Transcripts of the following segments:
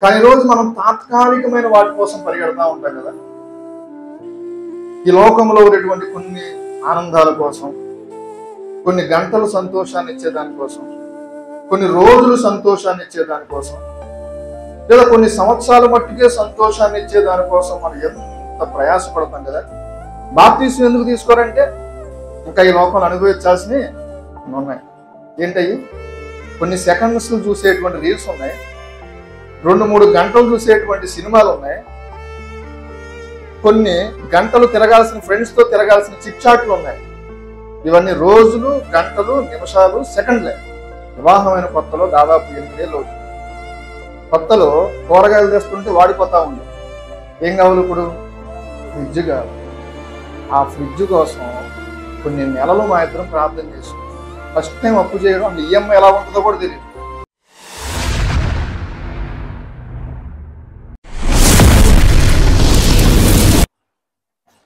కానీ ఈరోజు మనం తాత్కాలికమైన వాటి కోసం పరిగెడతా ఉంటాం కదా. ఈ లోకంలో ఉన్నటువంటి కొన్ని ఆనందాల కోసం, కొన్ని గంటలు సంతోషాన్ని ఇచ్చేదానికోసం, కొన్ని రోజులు సంతోషాన్ని ఇచ్చేదానికోసం, లేదా కొన్ని సంవత్సరాల మట్టుకే సంతోషాన్ని ఇచ్చేదానికోసం మనం ఎంత ప్రయాసపడతాం కదా. బాప్తీసం ఎందుకు తీసుకోరంటే ఇంకా ఈ లోకంలో అనుభవించాల్సినవి ఉన్నాయి. ఏంటయ్యి? కొన్ని సెకండ్స్ చూసేటువంటి రీల్స్ ఉన్నాయి, 2-3 గంటలు చూసేటువంటి సినిమాలు ఉన్నాయి, కొన్ని గంటలు తిరగాల్సిన ఫ్రెండ్స్తో తిరగాల్సిన చిట్ చాట్లు ఉన్నాయి. ఇవన్నీ రోజులు, గంటలు, నిమిషాలు, సెకండ్లే. వివాహమైన కొత్తలో దాదాపు 8 ఏళ్ళు అవుతుంది. కొత్తలో కూరగాయలు తెస్తుంటే వాడిపోతా ఉంది. ఏం కావాలి ఇప్పుడు? ఫ్రిడ్జ్ కావాలి. ఆ ఫ్రిడ్జ్ కోసం కొన్ని నెలలు మా ఇద్దరం ప్రార్థన చేసాం. ఫస్ట్ టైం అప్పు చేయడం, ఈఎంఐ ఎలా ఉంటుందో కూడా తెలియదు.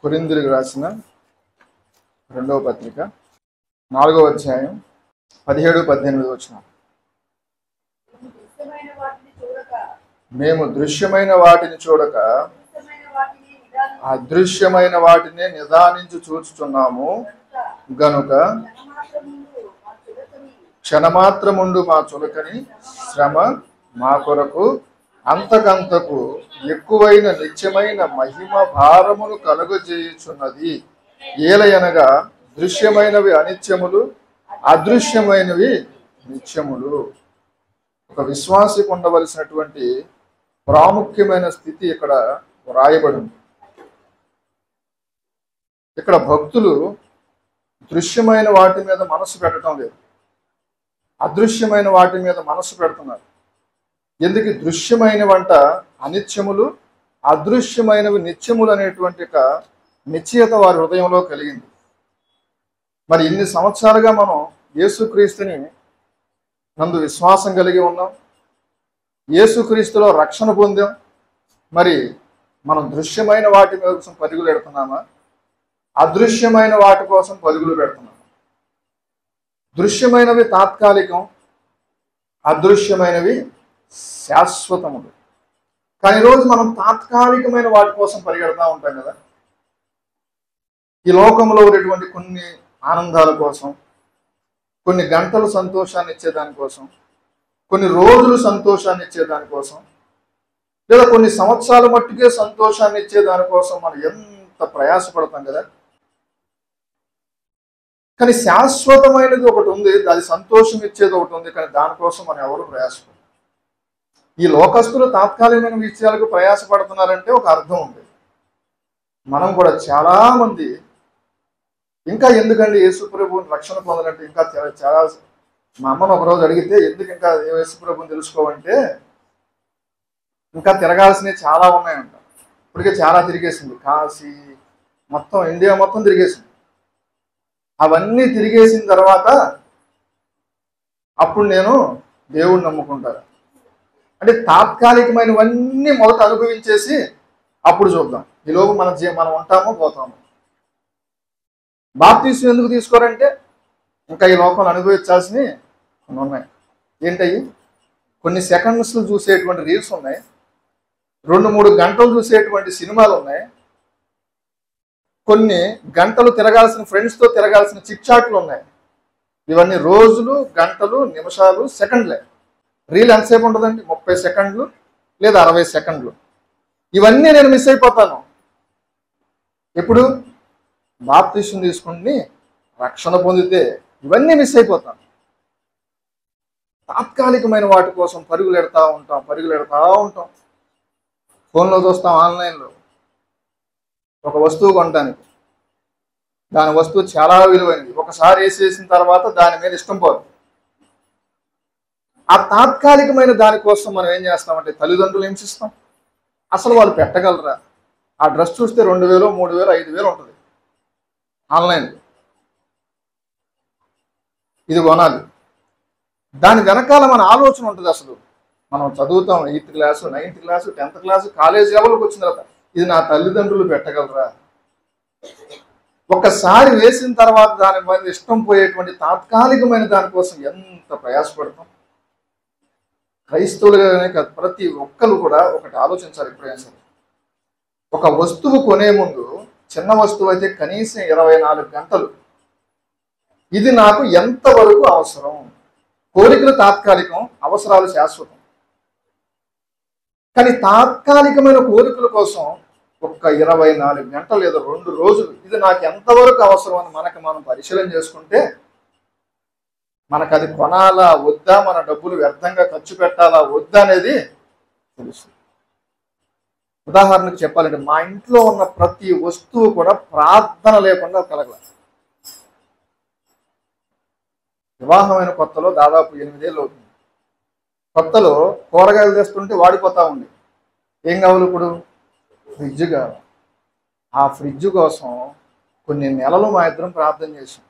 కొరింథీయులకు రాసిన 2వ పత్రిక 4వ అధ్యాయం 17-18 వచనం. మేము దృశ్యమైన వాటిని చూడక అదృశ్యమైన వాటిని నిదానించి చూచుచున్నాము గనుక క్షణమాత్రముండు మా చులకని శ్రమ మా కొరకు అంతకంతకు ఎక్కువైన నిత్యమైన మహిమ భారమును కలుగజేయుచున్నది. ఏలయనగా దృశ్యమైనవి అనిత్యములు, అదృశ్యమైనవి నిత్యములు. ఒక విశ్వాసికి ఉండవలసినటువంటి ప్రాముఖ్యమైన స్థితి ఇక్కడ వ్రాయబడింది. ఇక్కడ భక్తులు దృశ్యమైన వాటి మీద మనసు పెట్టడం లేదు, అదృశ్యమైన వాటి మీద మనసు పెడుతున్నారు. ఎందుకు? దృశ్యమైన వంట అనిత్యములు, అదృశ్యమైనవి నిత్యములు అనేటువంటి ఒక నిశ్చయత వారి హృదయంలో కలిగింది. మరి ఇన్ని సంవత్సరాలుగా మనం యేసుక్రీస్తుని నందు విశ్వాసం కలిగి ఉన్నాం, యేసుక్రీస్తులో రక్షణ పొందాం. మరి మనం దృశ్యమైన వాటి కోసం పరుగులు పెడుతున్నామా, అదృశ్యమైన వాటి కోసం పరుగులు పెడుతున్నామా? దృశ్యమైనవి తాత్కాలికం, అదృశ్యమైనవి శాశ్వతములు. కానీ ఈరోజు మనం తాత్కాలికమైన వాటి కోసం పరిగెడతా ఉంటాం కదా. ఈ లోకంలో ఉన్నటువంటి కొన్ని ఆనందాల కోసం, కొన్ని గంటలు సంతోషాన్ని ఇచ్చేదానికోసం, కొన్ని రోజులు సంతోషాన్ని ఇచ్చేదానికోసం, లేదా కొన్ని సంవత్సరాల మట్టుకే సంతోషాన్ని ఇచ్చేదానికోసం మనం ఎంత ప్రయాసపడతాం కదా. కానీ శాశ్వతమైనది ఒకటి ఉంది, అది సంతోషం ఇచ్చేది ఒకటి ఉంది. కానీ దానికోసం మనం ఎవరు ప్రయాసపడతాం? ఈ లోకస్తులు తాత్కాలికమైన విషయాలకు ప్రయాసపడుతున్నారంటే ఒక అర్థం ఉంది. మనం కూడా చాలా మంది ఇంకా ఎందుకండి యేసుప్రభుని రక్షణ పొందాలంటే ఇంకా చాలా. మా అమ్మను ఒకరోజు అడిగితే ఎందుకు ఇంకా యేసుప్రభుని తెలుసుకోవంటే ఇంకా తిరగాల్సినవి చాలా ఉన్నాయంట. ఇప్పటికే చాలా తిరిగేసింది, కాశీ మొత్తం ఇండియా మొత్తం తిరిగేసింది. అవన్నీ తిరిగేసిన తర్వాత అప్పుడు నేను దేవుణ్ణి నమ్ముకుంటాను అంటే తాత్కాలికమైనవన్నీ మొదట అనుభవించేసి అప్పుడు చూద్దాం. ఈలోపు మనం ఉంటామో పోతాము. బాప్తీసం ఎందుకు తీసుకోరంటే ఇంకా ఈ లోకంలో అనుభవించాల్సినవి ఉన్నాయి. ఏంటయ్యి? కొన్ని సెకండ్స్ చూసేటువంటి రీల్స్ ఉన్నాయి, 2-3 గంటలు చూసేటువంటి సినిమాలు ఉన్నాయి, కొన్ని గంటలు తిరగాల్సిన ఫ్రెండ్స్తో తిరగాల్సిన చిట్ చాట్లు ఉన్నాయి. ఇవన్నీ రోజులు, గంటలు, నిమిషాలు, సెకండ్లే. రీల్ ఎంతసేపు ఉంటుందండి? 30 సెకండ్లు లేదా 60 సెకండ్లు. ఇవన్నీ నేను మిస్ అయిపోతాను. ఎప్పుడు? బాప్తీసం తీసుకుని రక్షణ పొందితే ఇవన్నీ మిస్ అయిపోతాను. తాత్కాలికమైన వాటి కోసం పరుగులు ఎడతా ఉంటాం. ఫోన్లో చూస్తాం, ఆన్లైన్లో ఒక వస్తువు కొనడానికి. దాని వస్తువు చాలా విలువైనది. ఒకసారి వేసేసిన తర్వాత దాని మీద ఇష్టం పోదు. ఆ తాత్కాలికమైన దానికోసం మనం ఏం చేస్తామంటే తల్లిదండ్రులు హింసిస్తాం. అసలు వాళ్ళు పెట్టగలరా? ఆ డ్రెస్ చూస్తే 2000, 3000, 5000 ఉంటుంది ఆన్లైన్. ఇది కొనాలి. దాని వెనకాల మన ఆలోచన ఉంటుంది. అసలు మనం చదువుతాం 8th class, 9th class, 10th class, college లెవెల్కి వచ్చిన తర్వాత ఇది నా తల్లిదండ్రులు పెట్టగలరా? ఒక్కసారి వేసిన తర్వాత దాని మీద ఇష్టం పోయేటువంటి తాత్కాలికమైన దానికోసం ఎంత ప్రయాసపడతాం. క్రైస్తవులుగానే కాదు, ప్రతి ఒక్కరు కూడా ఒకటి ఆలోచించాలి ఎప్పుడైనా సరే. ఒక వస్తువు కొనే ముందు, చిన్న వస్తువు అయితే కనీసం 24 గంటలు ఇది నాకు ఎంతవరకు అవసరం. కోరికలు తాత్కాలికం, అవసరాలు శాశ్వతం. కానీ తాత్కాలికమైన కోరికల కోసం ఒక్క 24 గంటలు లేదా 2 రోజులు ఇది నాకు ఎంతవరకు అవసరం అని మనం పరిశీలన చేసుకుంటే మనకు అది కొనాలా వద్దా, మన డబ్బులు వ్యర్థంగా ఖర్చు పెట్టాలా వద్దా అనేది తెలుస్తుంది. ఉదాహరణకు చెప్పాలంటే మా ఇంట్లో ఉన్న ప్రతి వస్తువు కూడా ప్రార్థన లేకుండా కలగలేదు. వివాహమైన కొత్తలో దాదాపు 8 ఏళ్ళు అవుతుంది. కొత్తలో కూరగాయలు తెస్తుంటే వాడిపోతా ఉంది. ఏం కావాలి ఇప్పుడు? ఫ్రిడ్జ్ కావాలి. ఆ ఫ్రిడ్జ్ కోసం కొన్ని నెలలు మా ఇద్దరం ప్రార్థన చేసాం.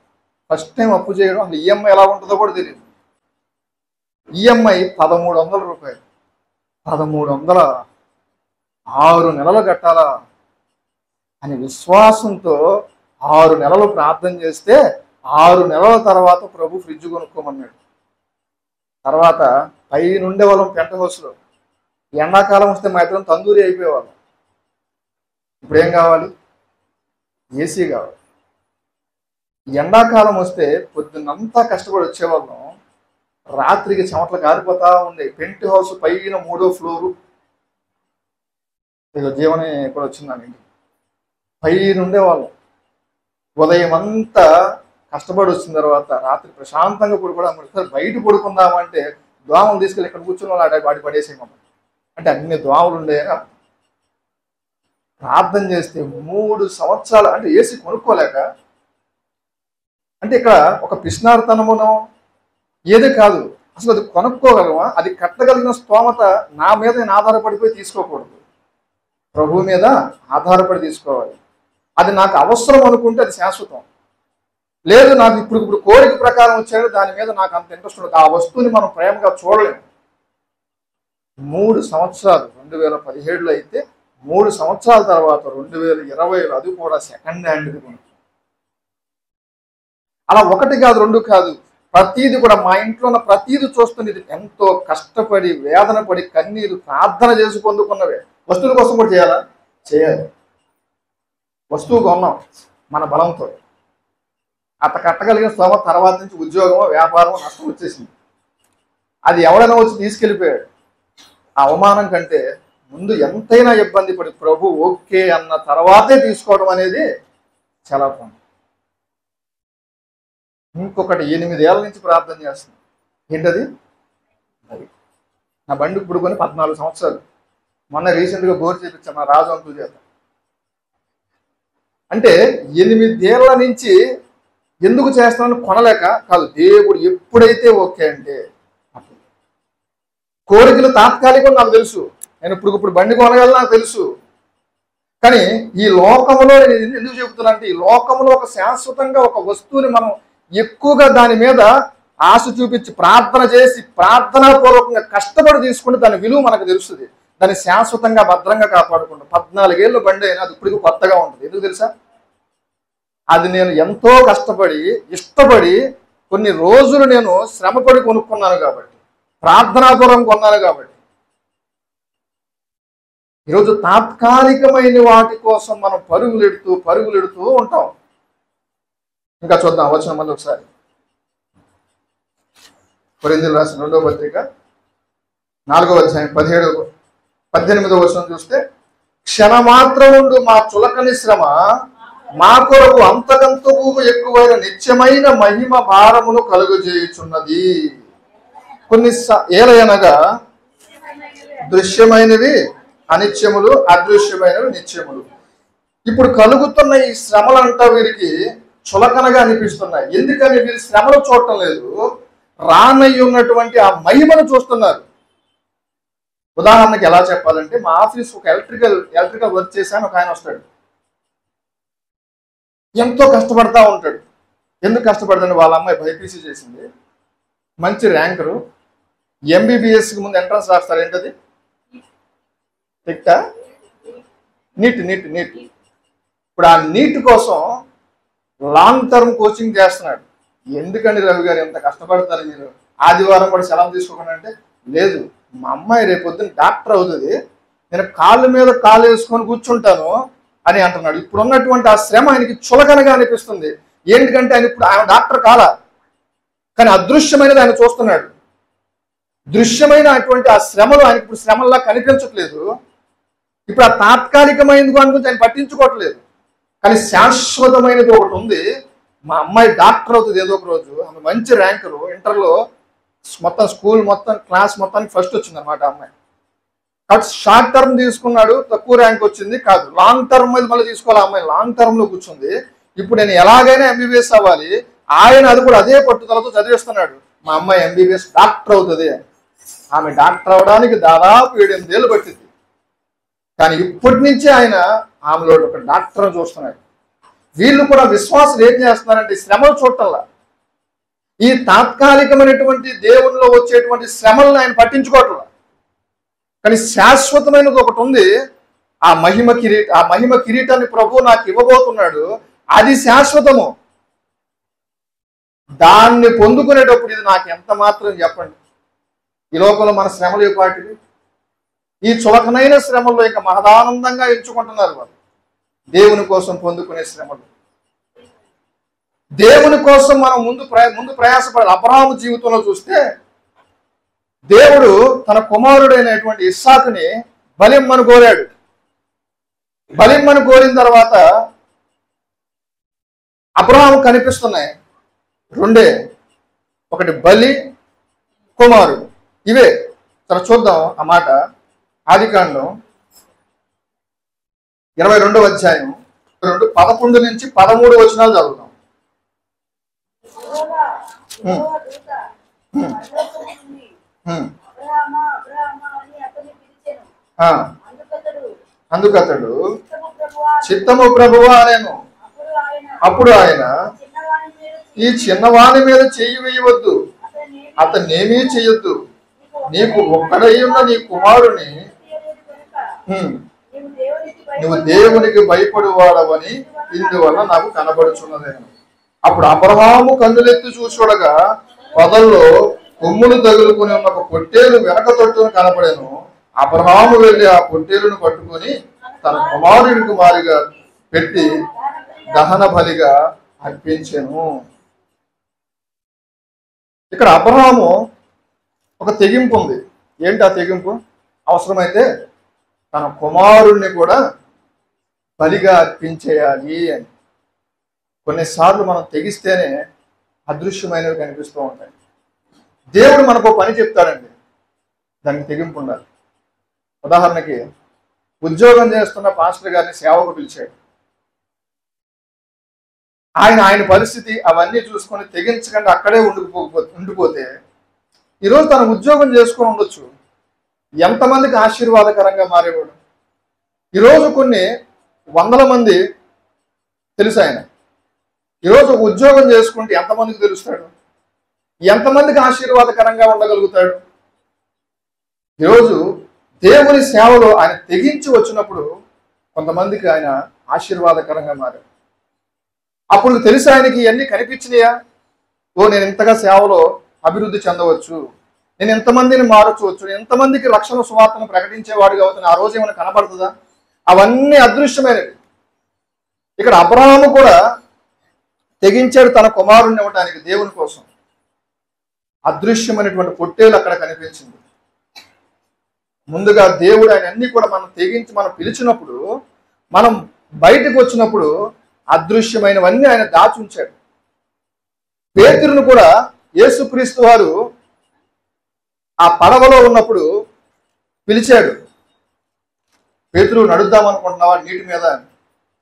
ఫస్ట్ టైం అప్పు చేయడం, అసలు ఈఎంఐ ఎలా ఉంటుందో కూడా తెలియదు. ఈఎంఐ 1300 రూపాయలు. 1300 6 నెలలు కట్టాలా అని విశ్వాసంతో 6 నెలలు ప్రార్థన చేస్తే 6 నెలల తర్వాత ప్రభు ఫ్రిడ్జ్ కొనుక్కోమన్నాడు. తర్వాత పై నుండే వాళ్ళం పెంట హౌస్లో. ఎండాకాలం వస్తే మా ఇద్దరం తందూరి అయిపోయేవాళ్ళం. ఇప్పుడు ఏం కావాలి? ఏసీ కావాలి. ఎండాకాలం వస్తే పొద్దున్నంతా కష్టపడి వచ్చేవాళ్ళం, రాత్రికి చెమటలు కారిపోతా ఉండే. పెంట్ హౌస్ పైన 3వ ఫ్లోరు. ఇక జీవనే కూడా వచ్చిందండి. పైన ఉండేవాళ్ళం. ఉదయం అంతా కష్టపడి వచ్చిన తర్వాత రాత్రి ప్రశాంతంగా పడుకోవడం, బయట పడుకుందామంటే దోమలు తీసుకెళ్ళి ఇక్కడ కూర్చున్న వాళ్ళు వాడి పడేసేయమని. అంటే అన్ని దోమలు ఉండేయని ప్రార్థన చేస్తే 3 సంవత్సరాలు, అంటే ఏసీ కొనుక్కోలేక, అంటే ఇక్కడ ఒక పిష్నార్తనమునో ఏదే కాదు, అసలు అది కొనుక్కోగలమా? అది కట్టగలిగిన స్తోమత నా మీద నేను ఆధారపడిపోయి తీసుకోకూడదు, ప్రభు మీద ఆధారపడి తీసుకోవాలి. అది నాకు అవసరం అనుకుంటే అది శాశ్వతం. లేదు నాకు ఇప్పుడు కోరిక ప్రకారం వచ్చాడు, దాని మీద నాకు అంత ఇంట్రెస్ట్ ఉండదు. ఆ వస్తువుని మనం ప్రేమగా చూడలేము. 3 సంవత్సరాలు 2017లో అయితే 3 సంవత్సరాల తర్వాత 2020 అది కూడా సెకండ్ హ్యాండ్ కొనుక్కు. అలా ఒకటి కాదు, 2 కాదు, ప్రతీది కూడా మా ఇంట్లో ఉన్న ప్రతీది చూస్తుంది. ఇది ఎంతో కష్టపడి వేదన పడి కన్నీరు ప్రార్థన చేసి పొందుకున్నవే. వస్తువుల కోసం కూడా చేయాలి. వస్తువు కొన్నాం మన బలంతో, అట్ట కట్టగలిగిన స్తోమత తర్వాత నుంచి ఉద్యోగమో వ్యాపారమో నష్టం వచ్చేసింది. అది ఎవడైనా వచ్చి తీసుకెళ్ళిపోయాడు. ఆ అవమానం కంటే ముందు ఎంతైనా ఇబ్బంది పడి ప్రభు ఓకే అన్న తర్వాతే తీసుకోవడం అనేది చాలా పని. ఇంకొకటి 8 ఏళ్ళ నుంచి ప్రార్థన చేస్తుంది. ఏంటది? అది నా బండి ఇప్పుడు కొని 14 సంవత్సరాలు. మొన్న రీసెంట్గా బోర్ చేయించాను మా రాజు అంకుల్ చేత. అంటే 8 ఏళ్ళ నుంచి ఎందుకు చేస్తానని కొనలేక కాదు, దేవుడు ఎప్పుడైతే ఓకే అంటే అప్పుడు. కోరికలు తాత్కాలికం నాకు తెలుసు, నేను ఇప్పుడు బండి కొనగలను నాకు తెలుసు. కానీ ఈ లోకంలో నేను ఎందుకు చెబుతున్నా అంటే, ఈ లోకంలో ఒక శాశ్వతంగా ఒక వస్తువుని మనం ఎక్కువగా దాని మీద ఆశ చూపించి ప్రార్థన చేసి ప్రార్థనాపూర్వకంగా కష్టపడి తీసుకుంటే దాని విలువ మనకు తెలుస్తుంది. దాన్ని శాశ్వతంగా భద్రంగా కాపాడుకుంటాం. 14 ఏళ్ళు బండి అయినా అది ఇప్పటికీ కొత్తగా ఉంటుంది. ఎందుకు తెలుసా? అది నేను ఎంతో కష్టపడి ఇష్టపడి కొన్ని రోజులు నేను శ్రమపడి కొనుక్కున్నాను కాబట్టి, ప్రార్థనాపూర్వం కొన్నాను కాబట్టి. ఈరోజు తాత్కాలికమైన వాటి కోసం మనం పరుగులెడుతూ ఉంటాం. ఇంకా చూద్దాం వచనం మళ్ళీ ఒకసారి. కొరింథీయులకు రాసిన 2వ పత్రిక 4వ అధ్యాయం 17-18 వచనం చూస్తే, క్షణమాత్రముండు మా చులకని శ్రమ మా కొరకు అంతకంతకు ఎక్కువైన నిత్యమైన మహిమ భారమును కలుగజేయుచున్నది. కొన్ని ఏలయనగా దృశ్యమైనవి అనిత్యములు, అదృశ్యమైనవి నిత్యములు. ఇప్పుడు కలుగుతున్న ఈ శ్రమలంతా వీరికి చులకనగా అనిపిస్తున్నాయి. ఎందుకని వీరి శ్రమలు చూడటం లేదు, రానయ్యి ఉన్నటువంటి ఆ మహిమను చూస్తున్నారు. ఉదాహరణకి ఎలా చెప్పాలంటే, మా ఆఫీస్ ఒక ఎలక్ట్రికల్ వర్క్ చేశాను. ఒక ఆయన వస్తాడు, ఎంతో కష్టపడతా ఉంటాడు. ఎందుకు కష్టపడతాడు? వాళ్ళ అమ్మాయి బైపీసీ చేసింది, మంచి ర్యాంకరు, ఎంబీబీఎస్కి ముందు ఎంట్రన్స్ రాస్తారు. ఏంటది? నీట్. ఇప్పుడు ఆ నీట్ కోసం లాంగ్ టర్మ్ కోచింగ్ చేస్తున్నాడు. ఎందుకండి రవి గారు ఎంత కష్టపడతారు మీరు, ఆదివారం కూడా సెలవు తీసుకోకుండా అంటే, లేదు మా అమ్మాయి రేపొద్దున డాక్టర్ అవుతుంది, నేను కాళ్ళ మీద కాలు వేసుకొని కూర్చుంటాను అని అంటున్నాడు. ఇప్పుడు ఉన్నటువంటి ఆ శ్రమ ఆయనకి చులకనగా అనిపిస్తుంది. ఏంటంటే ఆయన ఇప్పుడు ఆయన డాక్టర్ కాలా, కానీ అదృశ్యమైనది ఆయన చూస్తున్నాడు. దృశ్యమైన అటువంటి ఆ శ్రమలు ఆయనకి ఇప్పుడు శ్రమల్లా కనిపించట్లేదు. ఇప్పుడు ఆ తాత్కాలికమైనది అని గురించి ఆయన పట్టించుకోవట్లేదు. కానీ శాశ్వతమైనది ఒకటి ఉంది. మా అమ్మాయి డాక్టర్ అవుతుంది ఏదో ఒక రోజు, ఆమె మంచి ర్యాంకులు, ఇంటర్లో మొత్తం స్కూల్ మొత్తం క్లాస్ మొత్తానికి ఫస్ట్ వచ్చింది అనమాట అమ్మాయి. కాబట్టి షార్ట్ టర్మ్ తీసుకున్నాడు, తక్కువ ర్యాంక్ వచ్చింది కాదు, లాంగ్ టర్మ్ మీద మళ్ళీ తీసుకోవాలి. అమ్మాయి లాంగ్ టర్మ్ లో కూర్చుంది. ఇప్పుడు నేను ఎలాగైనా ఎంబీబీఎస్ అవ్వాలి, ఆయన అది కూడా అదే పట్టుదలతో చదివిస్తున్నాడు. మా అమ్మాయి ఎంబీబీఎస్ డాక్టర్ అవుతుంది. ఆమె డాక్టర్ అవడానికి దాదాపు 7-8 ఏళ్ళు పట్టింది. కానీ ఇప్పటి నుంచే ఆయన ఆమెలో ఒక డాక్టర్ చూస్తున్నాడు. వీళ్ళు కూడా విశ్వాసులు ఏం చేస్తున్నారంటే శ్రమలు చూడటంలా, ఈ తాత్కాలికమైనటువంటి దేవునిలో వచ్చేటువంటి శ్రమలను ఆయన పట్టించుకోవట్లా. కానీ శాశ్వతమైనది ఒకటి ఉంది, ఆ మహిమ కిరీటాన్ని ప్రభువు నాకు ఇవ్వబోతున్నాడు, అది శాశ్వతము. దాన్ని పొందుకునేటప్పుడు ఇది నాకు ఎంత మాత్రం చెప్పండి. ఈ లోకంలో మన శ్రమలు పాటివి, ఈ చులకనైన శ్రమల్లో ఇంకా మహదానందంగా ఎంచుకుంటున్నారు వాళ్ళు. దేవుని కోసం పొందుకునే శ్రమలు, దేవుని కోసం మనం ముందు ప్రయాసపడాలి. అబ్రహాము జీవితంలో చూస్తే దేవుడు తన కుమారుడైనటువంటి ఇస్సాకుని బలిమ్మను కోరాడు. బలిమ్మను కోరిన తర్వాత అబ్రహాము కనిపిస్తున్నాయి రెండే, ఒకటి బలి, కుమారుడు. ఇవే సరే చూద్దాం ఆ మాట. ఆదికాండం 22వ అధ్యాయం 11 నుంచి 13 వచనాలు చదువుతాం. అందుకతడు చిత్తము ప్రభువా అనేను. అప్పుడు ఆయన, ఈ చిన్నవాని మీద చెయ్యి వేయవద్దు, అతన్నేమీ చెయ్యొద్దు, నీకు ఒక్కడై ఉన్న నీ కుమారుని నువ్వు దేవునికి భయపడువాడవని ఇందువల్ల నాకు కనబడుచున్నదేను. అప్పుడు అబ్రహాము కన్నులెత్తి చూడగా పొదల్లో కొమ్ములు తగులుకుని ఉన్న ఒక పొట్టేలు వెనక తొట్టును కనపడాను. అబ్రహాము వెళ్ళి ఆ పొట్టేలును పట్టుకొని తన కుమారుడికి మారిగా పెట్టి దహన బలిగా అర్పించెను. ఇక్కడ అబ్రహాము ఒక తెగింపు ఉంది. ఏంటి ఆ తెగింపు? అవసరమైతే తన కుమారుణ్ణి కూడా బలిగా అర్పించేయాలి అని. కొన్నిసార్లు మనం తెగిస్తేనే అదృశ్యమైనవి కనిపిస్తూ ఉంటాయి. దేవుడు మనకు పని చెప్తాడండి, దానికి తెగింపు ఉండాలి. ఉదాహరణకి ఉద్యోగం చేస్తున్న పాస్టర్ గారిని సేవకు పిలిచాడు. ఆయన పరిస్థితి అవన్నీ చూసుకొని తెగించకుండా అక్కడే ఉండిపోతే ఈరోజు తన ఉద్యోగం చేసుకొని ఉండొచ్చు, ఎంతమందికి ఆశీర్వాదకరంగా మారేవాడు. ఈరోజు కొన్ని 100 మంది తెలుసు ఆయన. ఈరోజు ఉద్యోగం చేసుకుంటే ఎంతమందికి తెలుస్తాడు, ఎంతమందికి ఆశీర్వాదకరంగా ఉండగలుగుతాడు. ఈరోజు దేవుని సేవలో ఆయన తెగించి వచ్చినప్పుడు కొంతమందికి ఆయన ఆశీర్వాదకరంగా మారాడు. అప్పుడు తెలుసు ఆయనకి ఇవన్నీ కనిపించినాయా, నేను ఇంతగా సేవలో అభివృద్ధి చెందవచ్చు, నేను ఎంతమందిని మారచ్చు, నేను ఎంతమందికి రక్షణ సువార్తను ప్రకటించేవాడుగా అవుతాను. ఆ రోజు ఏమైనా కనబడుతుందా? అవన్నీ అదృశ్యమైనవి. ఇక్కడ అబ్రహాము కూడా తెగించాడు తన కుమారుణ్ణి ఇవ్వడానికి దేవుని కోసం. అదృశ్యమైనటువంటి పొట్టేలు అక్కడ కనిపించింది. ముందుగా దేవుడు ఆయన అన్ని కూడా మనం తెగించి మనం పిలిచినప్పుడు, మనం బయటకు వచ్చినప్పుడు అదృశ్యమైనవన్నీ ఆయన దాచి ఉంచాడు. పేతురును కూడా యేసుక్రీస్తు వారు ఆ పడవలో ఉన్నప్పుడు పిలిచాడు. పేతురు, నడుద్దాం అనుకుంటున్నావా నీటి మీద?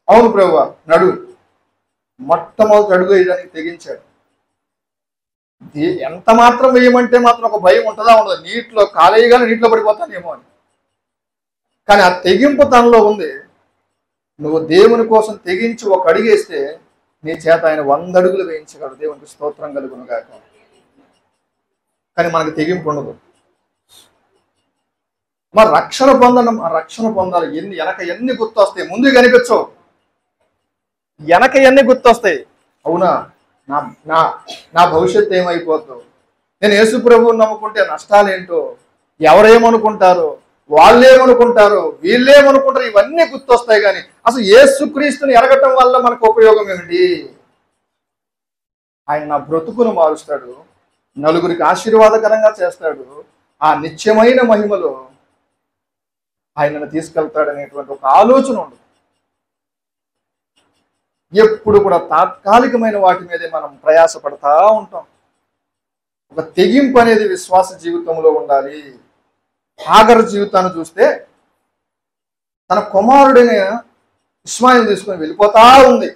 అవును ప్రభువా, నడు. మొట్టమొదటి అడుగు వేయడానికి తెగించాడు. ఎంత మాత్రం వేయమంటే మాత్రం ఒక భయం ఉంటుందా ఉండదు, నీటిలో కాలేయగానే నీటిలో పడిపోతానేమో అని. కానీ ఆ తెగింపు తనలో ఉంది. నువ్వు దేవుని కోసం తెగించి ఒక అడుగేస్తే నీ చేత ఆయన 100 అడుగులు వేయించగలడు. దేవునికి స్తోత్రం కలుగును గాక. కానీ మనకు తెగింపు ఉండదు. మరి రక్షణ పొందడం, ఆ రక్షణ పొందాలి. వెనక ఎన్ని గుర్తొస్తాయి, ముందు కనిపించవు, వెనక ఎన్ని గుర్తొస్తాయి. అవునా, నా భవిష్యత్తు ఏమైపోతుందో, నేను యేసు ప్రభువుని నమ్ముకుంటే నష్టాలేంటో, ఎవరేమనుకుంటారు, వాళ్ళేమనుకుంటారు, వీళ్ళేమనుకుంటారు, ఇవన్నీ గుర్తొస్తాయి. కానీ అసలు యేసుక్రీస్తుని ఎరగటం వల్ల మనకు ఉపయోగం ఏమిటి? ఆయన నా బ్రతుకును మారుస్తాడు, నలుగురికి ఆశీర్వాదకరంగా చేస్తాడు, ఆ నిత్యమైన మహిమలో ఆయనను తీసుకెళ్తాడనేటువంటి ఒక ఆలోచన ఉండదు. ఎప్పుడు కూడా తాత్కాలికమైన వాటి మీదే మనం ప్రయాసపడతా ఉంటాం. ఒక తెగింపు అనేది విశ్వాస జీవితంలో ఉండాలి. హాగరు జీవితాన్ని చూస్తే తన కుమారుడిని ఇష్మాయిల్ తీసుకొని వెళ్ళిపోతా ఉంది.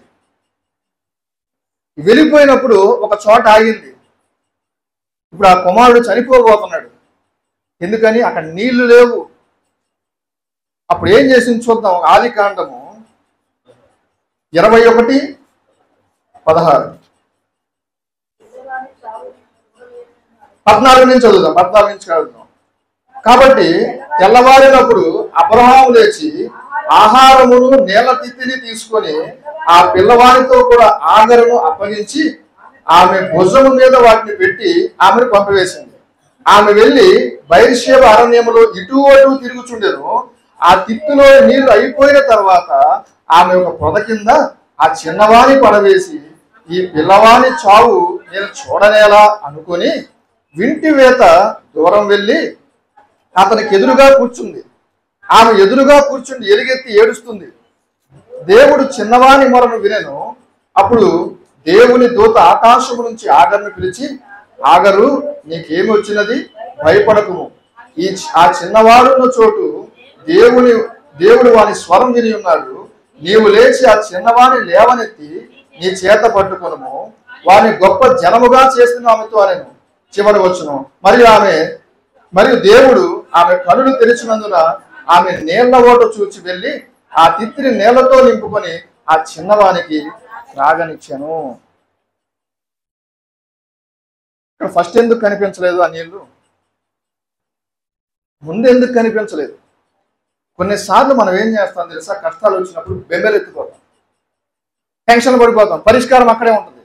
వెళ్ళిపోయినప్పుడు ఒక చోట ఆగింది. ఇప్పుడు ఆ కుమారుడు చనిపోబోతున్నాడు. ఎందుకని? అక్కడ నీళ్లు లేవు. అప్పుడు ఏం చేసింది చూద్దాం. ఆదికాండము 21:16 14 నుంచి చదువుదాం. 14 నుంచి చదువుదాం. కాబట్టి తెల్లవారినప్పుడు అబ్రహాము లేచి ఆహారమును నేల తిత్తిని తీసుకొని ఆ పిల్లవాడితో కూడా ఆగరును అప్పగించి ఆమె భుజము మీద వాటిని పెట్టి ఆమెను పంపివేసింది. ఆమె వెళ్ళి బయర్షేబ అరణ్యములో ఇటు అటు తిరుగుచుండెను. ఆ తిత్తులో నీళ్లు అయిపోయిన తర్వాత ఆమె ఒక పొద కింద ఆ చిన్నవాణి పడవేసి ఈ పిల్లవాని చావు నేను చూడనేలా అనుకొని వింటి వేత దూరం వెళ్ళి అతనికి ఎదురుగా కూర్చుంది. ఆమె ఎదురుగా కూర్చుండి ఎలుగెత్తి ఏడుస్తుంది. దేవుడు చిన్నవాని మొరను వినెను. అప్పుడు దేవుని దూత ఆకాశము నుంచి ఆగరును పిలిచి, ఆగరు, నీకేమి వచ్చినది? భయపడకుము. ఆ చిన్నవాడున్న చోటు దేవుడు వాని స్వరం విని ఉన్నాడు. నీవు లేచి ఆ చిన్నవాణి లేవనెత్తి నీ చేత పట్టుకొనుము. వాని గొప్ప జనముగా చేసిన ఆమెతో అనెను. చివరి వచ్చును. మరియు దేవుడు ఆమె కనులు తెరిచినందున ఆమె నీళ్ల ఓట చూచి వెళ్ళి ఆ తిత్తిని నీళ్లతో నింపుకొని ఆ చిన్నవానికి త్రాగనిచ్చాను. ఇక్కడ ఫస్ట్ ఎందుకు కనిపించలేదు ఆ నీళ్లు? ముందు ఎందుకు కనిపించలేదు? కొన్నిసార్లు మనం ఏం చేస్తాం తెలుసా? కష్టాలు వచ్చినప్పుడు బెంబెలెత్తిపోతాం, టెన్షన్ పడిపోతాం. పరిష్కారం అక్కడే ఉంటుంది.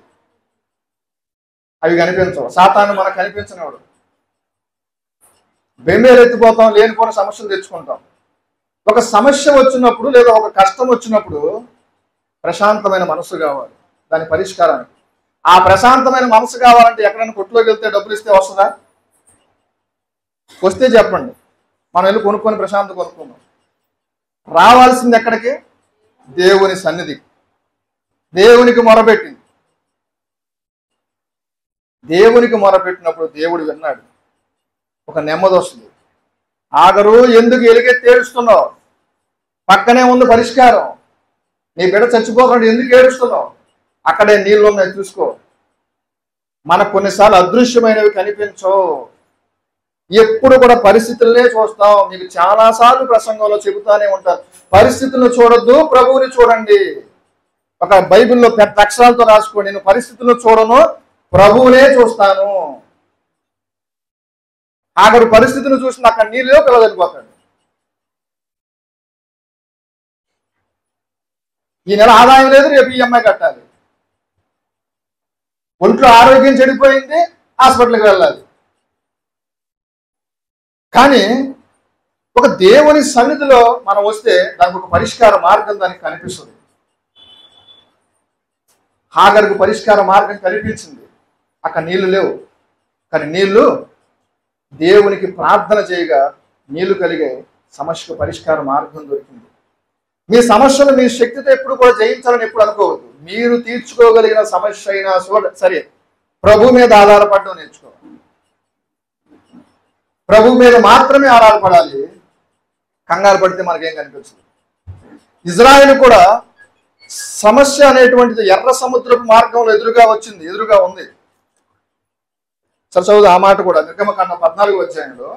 అవి కనిపించవు. సాతాను మనకు కనిపించినవాడు. బెంబేలెత్తిపోతాం, లేనిపోయిన సమస్యలు తెచ్చుకుంటాం. ఒక సమస్య వచ్చినప్పుడు లేదా ఒక కష్టం వచ్చినప్పుడు ప్రశాంతమైన మనసు కావాలి దాని పరిష్కారానికి. ఆ ప్రశాంతమైన మనసు కావాలంటే ఎక్కడైనా కొట్టులోకి వెళ్తే డబ్బులు ఇస్తే వస్తుందా? వస్తే చెప్పండి, మనం వెళ్ళి కొనుక్కొని ప్రశాంతం కొనుక్కుందాం. రావాల్సింది ఎక్కడికి? దేవుని సన్నిధికి. దేవునికి మొరపెట్టింది. దేవునికి మొరపెట్టినప్పుడు దేవుడు విన్నాడు. ఒక నెమ్మది వస్తుంది. ఆగరు, ఎందుకు ఎలుగెత్తి ఏడుస్తున్నావు? పక్కనే ఉంది పరిష్కారం. నీ బిడ్డ చచ్చిపోకుండా ఎందుకు ఏడుస్తున్నావు? అక్కడే నీళ్ళు ఉన్నాయి, చూసుకో. మనకు కొన్నిసార్లు అదృశ్యమైనవి కనిపించవు. ఎప్పుడు కూడా పరిస్థితులనే చూస్తాం. మీకు చాలాసార్లు ప్రసంగంలో చెబుతానే ఉంటారు, పరిస్థితులను చూడొద్దు, ప్రభువుని చూడండి. ఒక బైబిల్లో పెద్ద అక్షరాలతో రాసుకోండి, నేను పరిస్థితులను చూడను, ప్రభువునే చూస్తాను. ఆఖరు పరిస్థితిని చూసిన అక్కడ నీళ్ళలో పిల్లదలిపోతాడు. ఈ నెల ఆదాయం లేదు, రేపు ఈఎంఐ కట్టాలి. ఒంట్లో ఆరోగ్యం చెడిపోయింది, హాస్పిటల్కి వెళ్ళాలి. కానీ ఒక దేవుని సన్నిధిలో మనం వస్తే దానికి ఒక పరిష్కార మార్గం దానికి కనిపిస్తుంది. హాగరుకు పరిష్కార మార్గం కనిపించింది. అక్కడ నీళ్లు లేవు, కానీ నీళ్లు దేవునికి ప్రార్థన చేయగా నీళ్లు కలిగే సమస్యకు పరిష్కార మార్గం దొరికింది. మీ సమస్యలు మీ శక్తితో ఎప్పుడు కూడా జయించాలని ఎప్పుడు అనుకోవద్దు. మీరు తీర్చుకోగలిగిన సమస్య అయినా సరే ప్రభు మీద ఆధారపడడం నేర్చుకోవాలి. ప్రభు మీద మాత్రమే ఆధారపడాలి. కంగారు పడితే మనకేం కనిపించదు. ఇజ్రాయేల్ కూడా సమస్య అనేటువంటిది ఎర్ర సముద్రపు మార్గంలో ఎదురుగా ఉంది. సరే చదువు ఆ మాట కూడా. నిర్గమకాండం 14వ అధ్యాయంలో,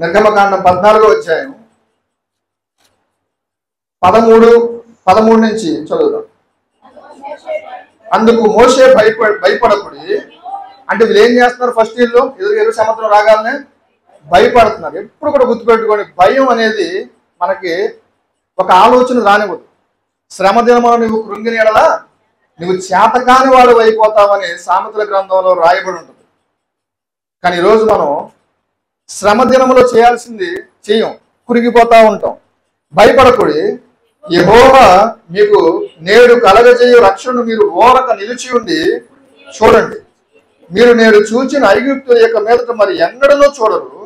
నిర్గమకాండం 14వ అధ్యాయం 13 నుంచి చదువుదాం. అందుకు మోషే భయపడకుడి. అంటే వీళ్ళు ఏం చేస్తున్నారు? ఫస్ట్ వీళ్ళు ఎదురు సముద్రం రాగాలనే భయపడుతున్నారు. ఎప్పుడు కూడా గుర్తుపెట్టుకోండి, భయం అనేది మనకి ఒక ఆలోచన రానివ్వదు. శ్రమ దినమున నువ్వు కృంగిన ఎడల నువ్వు చేతకాని వాడు అయిపోతావని సామెతల గ్రంథంలో రాయబడి ఉంటుంది. కానీ ఈరోజు మనం శ్రమ దినములో చేయాల్సింది చేయం, కురిగిపోతా ఉంటాం. భయపడకూడి, యెహోవా మీకు నేడు కలగజేయు రక్షణను మీరు ఓరక నిలిచి ఉండి చూడండి. మీరు నేడు చూచిన ఐగుప్తుల యొక్క మీదట మరి ఎన్నడనూ చూడరు.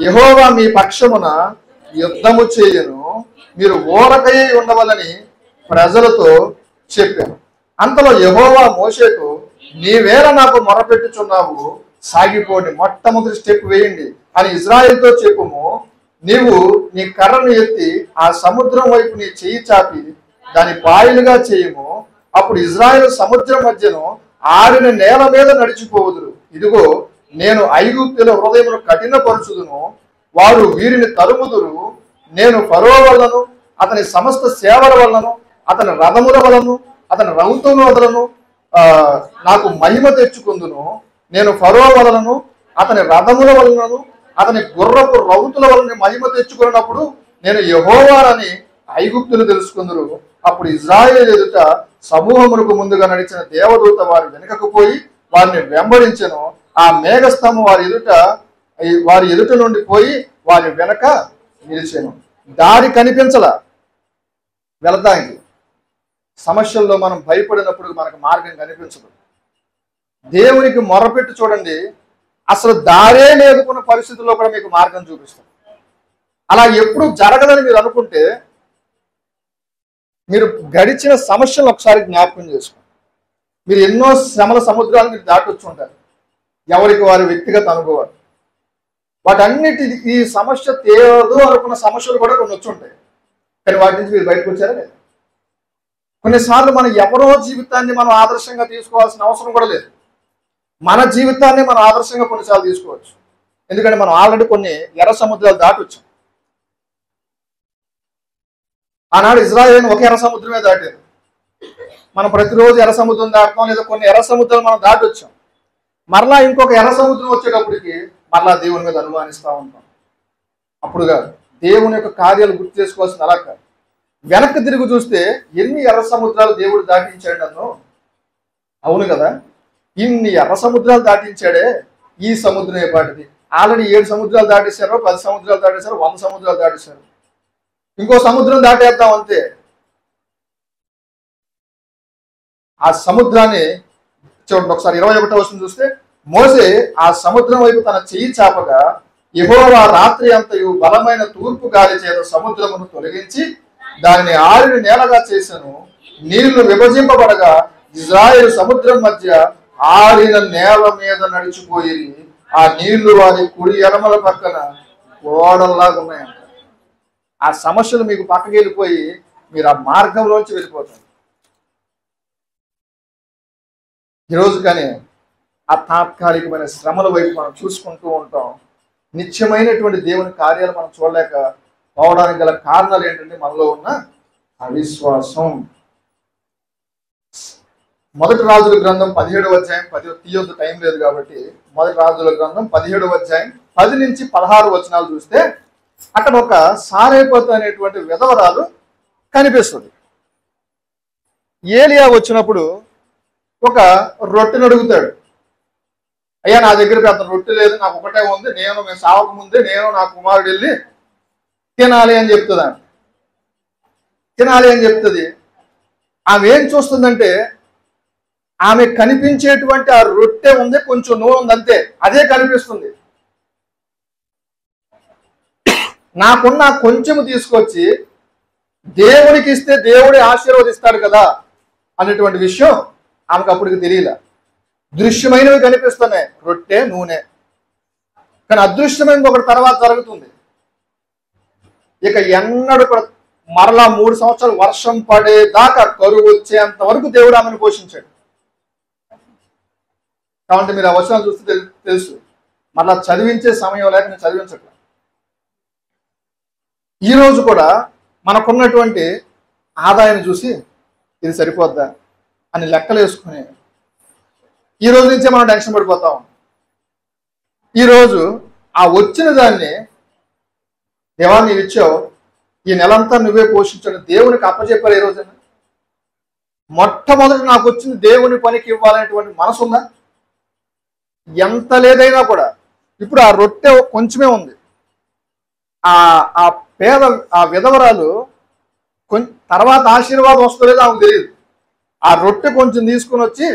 యెహోవా మీ పక్షమున యుద్ధము చేయను, మీరు ఓరకయ్యి ఉండవలని ప్రజలతో చెప్పాను. అంతలో యెహోవా మోషేకు, నీవేళ నాకు మొరపెట్టుచున్నావు, సాగిపోండి, మొట్టమొదటి స్టెప్ వేయండి అని ఇజ్రాయెల్తో చెప్పుము. నీవు నీ కర్రను ఎత్తి ఆ సముద్రం వైపు నీ చెయ్యి చాపి దాని పాయలుగా చేయము. అప్పుడు ఇజ్రాయెల్ సముద్రం మధ్యను ఆరిన నేల మీద నడిచిపోవుదురు. ఇదిగో, నేను ఐగుప్తుల హృదయమును కఠినపరుచుదును, వారు వీరిని తరుముదురు. నేను ఫరో వలనను అతని సమస్త సేవల వలనను అతని రథముల వలను అతని రౌతుల వలనను నాకు మహిమ తెచ్చుకుందును. నేను ఫరో వలనను అతని రథముల వలనను అతని గుర్రపు రౌతుల వలన మహిమ తెచ్చుకున్నప్పుడు నేను యెహోవానని ఐగుప్తులు తెలుసుకుందరు. అప్పుడు ఇజ్రాయేలు ఎదుట సమూహములకు ముందుగా నడిచిన దేవదూత వారి వెనుకకు పోయి వారిని వెంబడించెను. ఆ మేఘస్తంభం వారి ఎదుట నుండి పోయి వారి వెనక నిలిచెను. దారి కనిపించలా వెళతానికి. సమస్యల్లో మనం భయపడినప్పుడు మనకు మార్గం కనిపించదు. దేవునికి మొరపెట్టి చూడండి, అసలు దారే లేదుకున్న పరిస్థితుల్లో కూడా మీకు మార్గం చూపిస్తాం. అలా ఎప్పుడు జరగదని మీరు అనుకుంటే మీరు గడిచిన సమస్యలు ఒకసారి జ్ఞాపకం చేసుకోండి. మీరు ఎన్నో శ్రమల సముద్రాలు మీరు దాటొచ్చి ఉంటారు, ఎవరికి వారి వ్యక్తిగత అనుభవాలు. వాటన్నిటి ఈ సమస్య తేలదు అనుకున్న సమస్యలు కూడా కొన్ని వచ్చి ఉంటాయి, కానీ వాటి నుంచి మీరు బయటకు వచ్చారా లేదా? కొన్నిసార్లు మన ఎవరో జీవితాన్ని మనం ఆదర్శంగా తీసుకోవాల్సిన అవసరం కూడా లేదు. మన జీవితాన్ని మనం ఆదర్శంగా కొన్నిసార్లు తీసుకోవచ్చు. ఎందుకంటే మనం ఆల్రెడీ కొన్ని ఎర్ర సముద్రాలు దాటొచ్చాం. ఆనాడు ఇజ్రాయేల్ ఒక ఎర్ర సముద్రమే దాటారు. మనం ప్రతిరోజు ఎర్ర సముద్రం దాటుతాం, లేదా కొన్ని ఎర్ర సముద్రాలు మనం దాటొచ్చాం. మరలా ఇంకొక ఎర్ర సముద్రం వచ్చేటప్పటికి మరలా దేవుని మీద అనుమానిస్తూ ఉంటాం. అప్పుడు కాదు, దేవుని యొక్క కార్యాలు గుర్తు చేసుకోవాల్సిన అలా కాదు. వెనక్కి తిరిగి చూస్తే ఎన్ని ఎర్ర సముద్రాలు దేవుడు దాటించాడు నన్ను. అవును కదా, ఇన్ని ఎర్ర సముద్రాలు దాటించాడే. ఈ సముద్రం ఏ పాటిది? ఆల్రెడీ 7 సముద్రాలు దాటేశారు, 10 సముద్రాలు దాటేశారు, 100 సముద్రాలు దాటేశారు. ఇంకో సముద్రం దాటేద్దాం అంతే. ఆ సముద్రాన్ని చూడండి ఒకసారి 21వ వచనం చూస్తే, మోసే ఆ సముద్రం వైపు తన చెయ్యి చాపగా యెహోవా రాత్రి అంతయు బలమైన తూర్పు గాలి చేత సముద్రమును తొలగించి దానిని ఆరిన నేలగా చేశాను. నీళ్లు విభజింపబడగా ఇజ్రాయేలు సముద్రం మధ్య ఆరిన నేల మీద నడిచిపోయి ఆ నీళ్లు వారి కుడి ఎడమల పక్కన గోడల్లాగా ఉన్నాయంట. ఆ సమస్యలు మీకు పక్కకి వెళ్ళిపోయి మీరు ఆ మార్గంలోంచి వెళ్ళిపోతారు. ఈరోజు కానీ ఆ తాత్కాలికమైన శ్రమల వైపు మనం చూసుకుంటూ ఉంటాం. నిత్యమైనటువంటి దేవుని కార్యాలు మనం చూడలేక పోవడానికి గల కారణాలు ఏంటంటే మనలో ఉన్న అవిశ్వాసం. మొదటి రాజుల గ్రంథం 17వ అధ్యాయం 10 తీయొద్దు, టైం లేదు కాబట్టి. మొదటి రాజుల గ్రంథం 17వ అధ్యాయం 10 నుంచి 16 వచనాలు చూస్తే అక్కడ ఒక సారేపతు అనేటువంటి విధవరాలు కనిపిస్తుంది. ఏలియా వచ్చినప్పుడు ఒక రొట్టెను అడుగుతాడు. అయ్యా, నా దగ్గర పెద్ద రొట్టె లేదు, నాకు ఒకటే ఉంది, మేము సావక ముందే నేను నా కుమారుడు వెళ్ళి తినాలి అని చెప్తుంది. తినాలి అని చెప్తుంది. ఆమె ఏం చూస్తుందంటే, ఆమె కనిపించేటువంటి ఆ రొట్టె ఉంది, కొంచెం నూనె ఉంది, అంతే. అదే కనిపిస్తుంది. నాకున్న కొంచెము తీసుకొచ్చి దేవుడికి ఇస్తే దేవుడి ఆశీర్వదిస్తాడు కదా అనేటువంటి విషయం ఆమెకు అప్పటికి తెలియలే. దృశ్యమైనవి కనిపిస్తున్నాయి, రొట్టె, నూనె. కానీ అదృశ్యమైనది ఒకటి తర్వాత జరుగుతుంది. ఇక ఎన్నడూ కూడా మరలా 3 సంవత్సరాలు వర్షం పడేదాకా కరువు వచ్చేంత వరకు దేవుడు ఆమెను పోషించాడు. కాబట్టి మీరు ఆ వచనాలు చూస్తే తెలుసు. మరలా చదివించే సమయం లేక నేను చదివించట్లేదు. ఈరోజు కూడా మనకున్నటువంటి ఆదాయాన్ని చూసి ఇది సరిపోద్దా అని లెక్కలు వేసుకుని ఈ రోజు నుంచే మనం టెన్షన్ పడిపోతాం. ఈరోజు ఆ వచ్చిన దాన్ని, దేవా నీవు ఇచ్చావు, ఈ నెలంతా నువ్వే పోషించాడు, దేవునికి అప్పచెప్పారు. ఈ రోజున మొట్టమొదటి నాకు వచ్చింది దేవుని పనికి ఇవ్వాలనేటువంటి మనసు ఉందా? ఎంత లేదైనా కూడా ఇప్పుడు ఆ రొట్టె కొంచెమే ఉంది. ఆ ఆ పేద ఆ విధవరాలు తర్వాత ఆశీర్వాదం వస్తలేదో ఆమెకు తెలియదు. ఆ రొట్టె కొంచెం తీసుకుని వచ్చి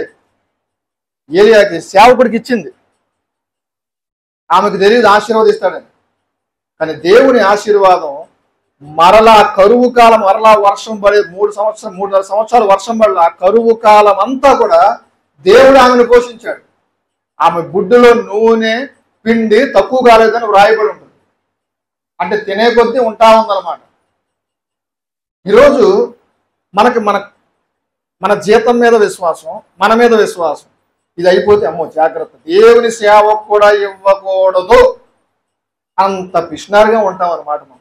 ఏలియాకి సేవకుడికి ఇచ్చింది. ఆమెకు తెలియదు ఆశీర్వదిస్తాడని. కానీ దేవుని ఆశీర్వాదం మరలా కరువు కాలం, మరలా వర్షం పడే 3.5 సంవత్సరాలు వర్షం పడల ఆ కరువు కాలం అంతా కూడా దేవుడు ఆమెను పోషించాడు. ఆమె బుడ్డులో నూనె పిండి తక్కువ కాలేదని వ్రాయబడి ఉంటుంది. అంటే తినే కొద్దీ ఉంటా ఉందన్నమాట. ఈరోజు మనకి మన జీతం మీద విశ్వాసం, మన మీద విశ్వాసం, ఇది అయిపోతే అమ్మో జాగ్రత్త, దేవుని సేవకు కూడా ఇవ్వకూడదు, అంత పిష్నారుగా ఉంటాం అన్నమాట మనం.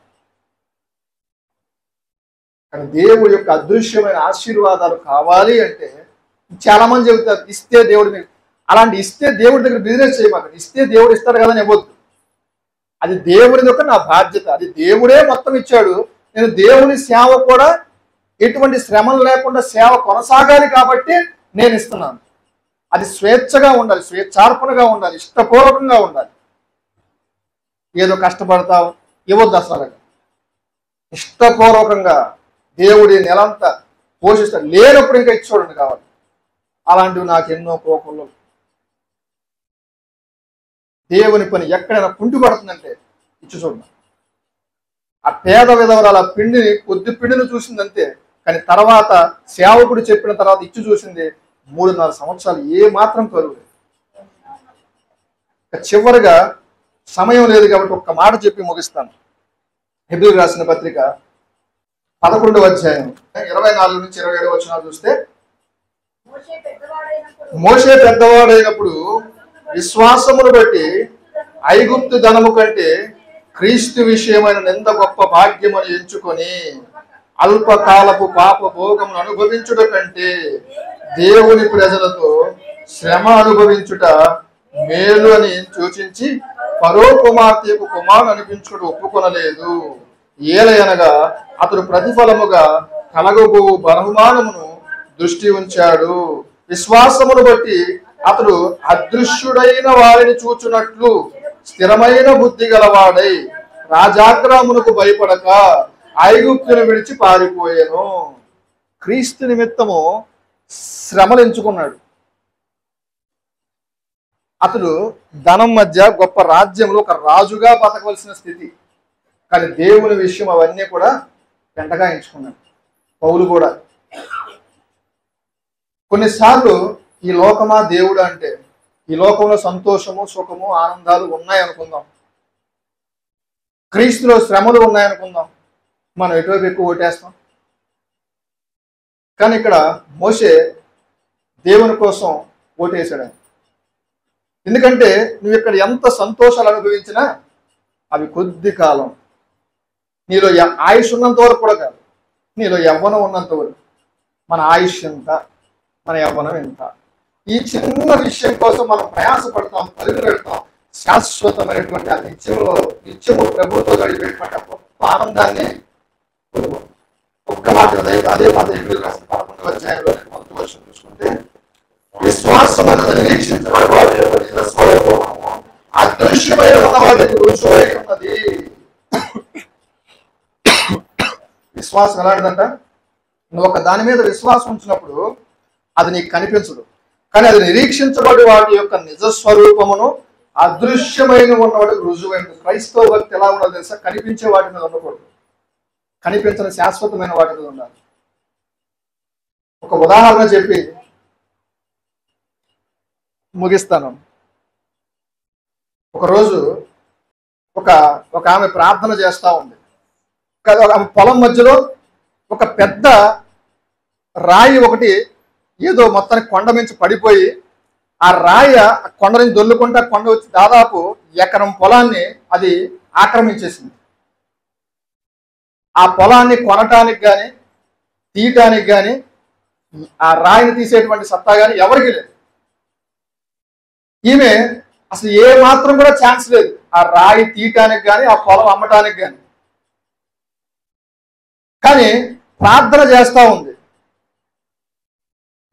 కానీ దేవుడి యొక్క అదృశ్యమైన ఆశీర్వాదాలు కావాలి అంటే చాలా మంది చెబుతారు ఇస్తే దేవుడు మీకు. అలాంటి ఇస్తే దేవుడి దగ్గర బిజినెస్ చేయమాకండి. ఇస్తే దేవుడు ఇస్తాడు కదా అని ఇవ్వద్దు. అది దేవుడి యొక్క నా బాధ్యత. అది దేవుడే మొత్తం ఇచ్చాడు. నేను దేవుని సేవ కూడా ఎటువంటి శ్రమలు లేకుండా సేవ కొనసాగాలి కాబట్టి నేను ఇస్తున్నాను. అది స్వేచ్ఛగా ఉండాలి, స్వేచ్ఛార్పణగా ఉండాలి, ఇష్టపూర్వకంగా ఉండాలి. ఏదో కష్టపడతావు ఇవ్వద్దు అసలు. ఇష్టపూర్వకంగా దేవుడి నెలంతా పోషిస్తాడు. లేనప్పుడు ఇంకా ఇచ్చి చూడండి కావాలి. అలాంటివి నాకు ఎన్నో కోపంలో. దేవుని పని ఎక్కడైనా కుంటుపడుతుందంటే ఇచ్చి చూడండి. ఆ పేద విధవరాలు ఆ కొద్ది పిండిని చూసిందంతే. కానీ తర్వాత సేవకుడు చెప్పిన తర్వాత ఇచ్చి చూసింది 3.5 సంవత్సరాలు ఏ మాత్రం కరువు. చివరిగా సమయం లేదు కాబట్టి ఒక్క మాట చెప్పి ముగిస్తాను. హెబ్రీయులకు రాసిన పత్రిక 11వ అధ్యాయం 24 నుంచి 27 వచనాలు చూస్తే, మోషే పెద్దవాడైనప్పుడు విశ్వాసమును బట్టి ఐగుప్తు ధనము కంటే క్రీస్తు విషయమైన నింద గొప్ప భాగ్యమని ఎంచుకొని అల్పకాలపు పాప భోగమును అనుభవించుట కంటే దేవుని ప్రజలతో శ్రమ అనుభవించుట మేలు అని సూచించి ఫరో కుమార్తెకు కుమారుడు అనిపించుడు ఒప్పుకొనలేదు. ఏలయనగా అతడు ప్రతిఫలముగా కలగబో బహుమానమును దృష్టి ఉంచాడు. విశ్వాసమును బట్టి అతడు అదృశ్యుడైన వారిని చూచున్నట్లు స్థిరమైన బుద్ధి గలవాడై రాజాగ్రహమునకు భయపడక ఐగుప్తును విడిచి పారిపోయాను. క్రీస్తు నిమిత్తము శ్రమలు ఎంచుకున్నాడు. అతడు ధనం మధ్య గొప్ప రాజ్యంలో ఒక రాజుగా బతకవలసిన స్థితి. కానీ దేవుని విషయం అవన్నీ కూడా వెంటగా ఎంచుకున్నాడు. పౌలు కూడా కొన్నిసార్లు ఈ లోకమా దేవుడు అంటే ఈ లోకంలో సంతోషము, సుఖము, ఆనందాలు ఉన్నాయనుకుందాం. క్రీస్తులో శ్రమలు ఉన్నాయనుకుందాం. మనం ఎటువైపు ఎక్కువ ఓటేస్తాం. కానీ ఇక్కడ మోషే దేవుని కోసం ఓటేశాడు. ఎందుకంటే నువ్వు ఇక్కడ ఎంత సంతోషాలు అనుభవించినా అవి కొద్ది కాలం. నీలో ఆయుష్ ఉన్నంత వరకు కూడా కాదు, నీలో యవ్వనం ఉన్నంత వరకు. మన ఆయుష్ ఎంత, మన యవ్వనం ఎంత, ఈ చిన్న విషయం కోసం మనం ప్రయాసపడతాం, పరుగులు పెడతాం. శాశ్వతమైనటువంటి ఆ నిత్యము ప్రభుత్వం గడిపేటువంటి గొప్ప ఆనందాన్ని ఒక్క మాట అదే మాట 11వ అధ్యాయంలో మొదటి వచనం చూసుకుంటే, విశ్వాసం అదృశ్యమైన రుజువై ఉన్నది. విశ్వాసం ఎలాంటిదంట? నువ్వు ఒక దాని మీద విశ్వాసం ఉంచినప్పుడు అది నీకు కనిపించదు, కానీ అది నిరీక్షించబడి వాటి యొక్క నిజస్వరూపమును అదృశ్యమైన ఉన్నవాడికి రుజువైంది. క్రైస్తవ భక్తి ఎలా ఉండాలి తెలుసా? కనిపించే వాటి మీద ఉండకూడదు, కనిపించని శాశ్వతమైన వాటి మీద ఉండాలి. ఒక ఉదాహరణ చెప్పి ముగిస్తాను. ఒకరోజు ఒక ఆమె ప్రార్థన చేస్తూ ఉంది. ఆమె పొలం మధ్యలో ఒక పెద్ద రాయి ఒకటి ఏదో మొత్తానికి కొండ మించి పడిపోయి ఆ రాయి కొండ నుంచి దొల్లుకుంటా కొండ వచ్చి దాదాపు ఎకరం పొలాన్ని అది ఆక్రమించేసింది. ఆ పొలాన్ని కొనటానికి కానీ తీయటానికి కానీ ఆ రాయిని తీసేటువంటి సత్తా కానీ ఎవరికి లేదు. ఈమె అసలు ఏ మాత్రం కూడా ఛాన్స్ లేదు ఆ రాయి తీయటానికి కానీ ఆ పొలం అమ్మటానికి కానీ. కానీ ప్రార్థన చేస్తూ ఉంది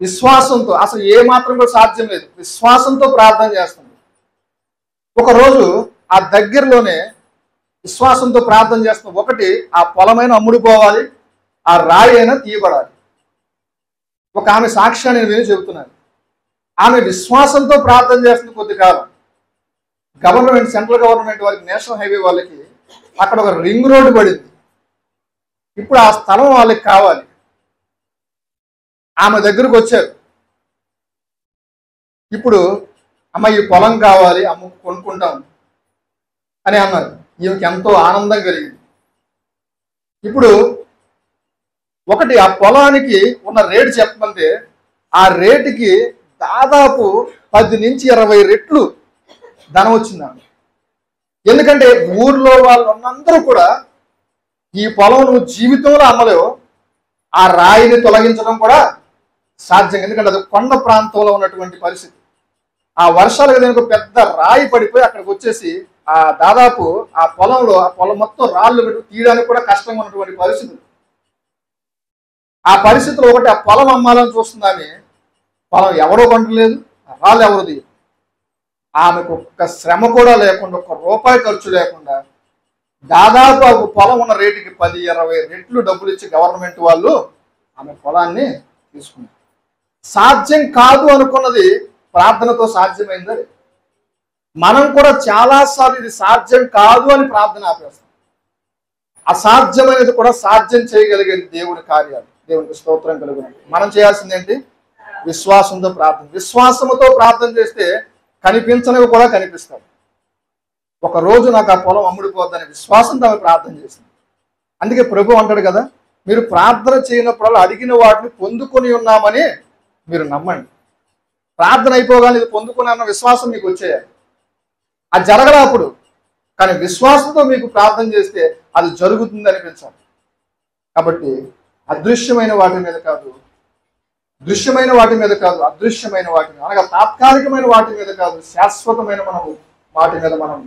విశ్వాసంతో. అసలు ఏ మాత్రం కూడా సాధ్యం లేదు, విశ్వాసంతో ప్రార్థన చేస్తుంది. ఒకరోజు ఆ దగ్గరలోనే విశ్వాసంతో ప్రార్థన చేస్తాం. ఒకటి, ఆ పొలమైన అమ్ముడుపోవాలి, ఆ రాయి అయినా తీయబడాలి. ఒక ఆమె సాక్ష్యాన్ని నేను చెబుతున్నాను. ఆమె విశ్వాసంతో ప్రార్థన చేస్తుంది. కొద్ది కాలం గవర్నమెంట్, సెంట్రల్ గవర్నమెంట్ వాళ్ళకి, నేషనల్ హైవే వాళ్ళకి అక్కడ ఒక రింగ్ రోడ్డు పడింది. ఇప్పుడు ఆ స్థలం వాళ్ళకి కావాలి. ఆమె దగ్గరకు వచ్చారు. ఇప్పుడు అమ్మ ఈ పొలం కావాలి, కొనుక్కుంటాం అని అన్నారు. ఈమెకి ఎంతో ఆనందం కలిగింది. ఇప్పుడు ఒకటి, ఆ పొలానికి ఉన్న రేటు చెప్పమంటే ఆ రేటుకి దాదాపు 10 నుంచి 20 రెట్లు ధనం వచ్చింది. ఎందుకంటే ఊర్లో వాళ్ళందరూ కూడా ఈ పొలం నువ్వు జీవితంలో అమ్మలేవు, ఆ రాయిని తొలగించడం కూడా సాధ్యం. ఎందుకంటే అది కొండ ప్రాంతంలో ఉన్నటువంటి పరిస్థితి. ఆ వర్షాలకు దేనికి పెద్ద రాయి పడిపోయి అక్కడికి వచ్చేసి దాదాపు ఆ పొలం మొత్తం రాళ్ళు పెట్టి తీయడానికి కూడా కష్టంగా ఉన్నటువంటి పరిస్థితి. ఆ పరిస్థితిలో ఒకటి, ఆ పొలం అమ్మాలని చూస్తుందని పొలం ఎవరో కొంటలేదు, రాళ్ళు ఎవరు తీయరు. ఆమెకు ఒక్క శ్రమ కూడా లేకుండా, ఒక్క రూపాయి ఖర్చు లేకుండా దాదాపు ఆ పొలం ఉన్న రేటుకి 10-20 రెట్లు డబ్బులు ఇచ్చి గవర్నమెంట్ వాళ్ళు ఆమె పొలాన్ని తీసుకున్నారు. సాధ్యం కాదు అనుకున్నది ప్రార్థనతో సాధ్యమైంది. మనం కూడా చాలాసార్లు ఇది సాధ్యం కాదు అని ప్రార్థన ఆపేస్తాం. అసాధ్యమైనది కూడా సాధ్యం చేయగలిగేది దేవుని కార్యాలు. దేవునికి స్తోత్రం కలుగును. మనం చేయాల్సింది ఏంటి? విశ్వాసంతో ప్రార్థన. విశ్వాసంతో ప్రార్థన చేస్తే కనిపించనివి కూడా కనిపిస్తాయి. ఒక రోజు నాకు ఆ పొలం అమ్ముడిపోద్దని విశ్వాసంతో ఆమె ప్రార్థన చేసింది. అందుకే ప్రభు అంటాడు కదా, మీరు ప్రార్థన చేయనప్పుడు అడిగిన వాటిని పొందుకొని ఉన్నామని మీరు నమ్మండి. ప్రార్థన అయిపోగానే ఇది పొందుకున్నాన్న విశ్వాసం మీకు వచ్చేయాలి. అది జరగలే అప్పుడు, కానీ విశ్వాసంతో మీకు ప్రార్థన చేస్తే అది జరుగుతుంది అనిపించాలి. కాబట్టి అదృశ్యమైన వాటి మీద కాదు, దృశ్యమైన వాటి మీద కాదు, అదృశ్యమైన వాటి మీద, అనగా తాత్కాలికమైన వాటి మీద కాదు, శాశ్వతమైన వాటి మీద మనం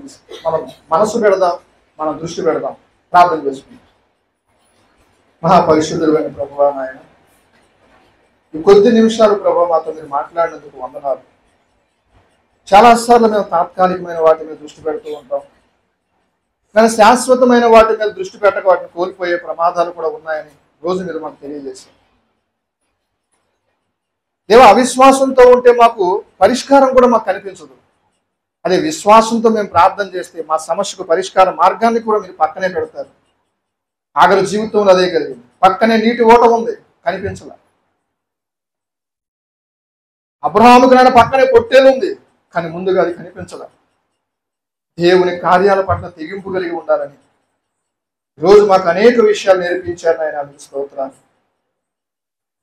మనసు పెడదాం, మనం దృష్టి పెడదాం. ప్రార్థన చేసుకుందాం. మహాపరిశుద్ధుడైన ప్రభువా, నాయన ఈ కొద్ది నిమిషాలు ప్రభు మాతో మీరు మాట్లాడినందుకు వందనాలు. చాలాసార్లు మేము తాత్కాలికమైన వాటి మీద దృష్టి పెడుతూ ఉంటాం, కానీ శాశ్వతమైన వాటి మీద దృష్టి పెట్టక వాటిని కోల్పోయే ప్రమాదాలు కూడా ఉన్నాయని రోజు మీరు మాకు తెలియజేశారు. దేవా, అవిశ్వాసంతో ఉంటే మాకు పరిష్కారం కూడా మాకు కనిపించదు. అదే విశ్వాసంతో మేము ప్రార్థన చేస్తే మా సమస్యకు పరిష్కార మార్గాన్ని కూడా మీరు పక్కనే పెడతారు. ఆగరు జీవితంలో అదే కలిగింది. పక్కనే నీటి ఓట ఉంది, కనిపించలే. అబ్రహాముకు నాయన పక్కనే పొట్టేలు ఉంది, కానీ ముందుగా అది కనిపించలే. దేవుని కార్యాల పట్ల తెగింపు కలిగి ఉండాలని రోజు మాకు అనేక విషయాలు నేర్పించారు నాయన. స్తోత్రాలు.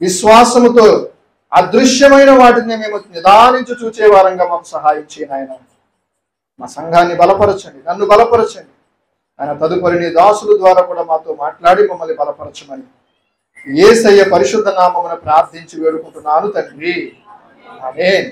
విశ్వాసముతో అదృశ్యమైన వాటిని మేము నిదానించి చూచే వారంగా మాకు సహాయం చేయండి ఆయన. మా సంఘాన్ని బలపరచండి, నన్ను బలపరచండి ఆయన. తదుపరి నీ దాసుల ద్వారా కూడా మాతో మాట్లాడి మమ్మల్ని బలపరచమని యేసయ్య పరిశుద్ధ నామమున ప్రార్థించి వేడుకుంటున్నాను తండ్రి. ఆమేన్.